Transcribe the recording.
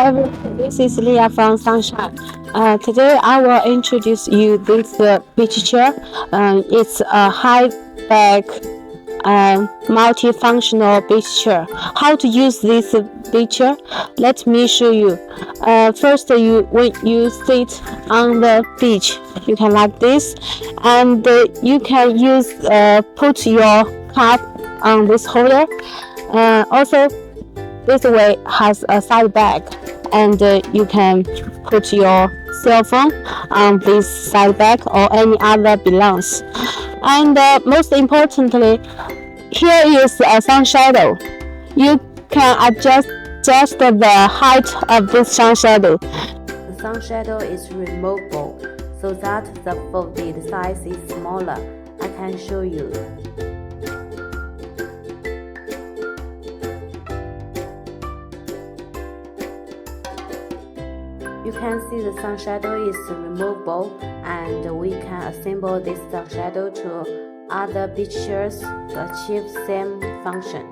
everyone, this is Leah from Sunshine. Today I will introduce you this beach chair. It's a high back multifunctional beach chair. How to use this beach chair? Let me show you. First, when you sit on the beach, you can like this, and you can put your cup on this holder. Also, this way has a side bag, and you can put your cell phone on this side bag or any other belongs. And most importantly, here is a sun shadow. You can adjust the height of this sun shadow. The sun shadow is removable so that the folded size is smaller. I can show you. You can see the sun shadow is removable, and we can assemble this sun shadow to other beach chairs to achieve same function.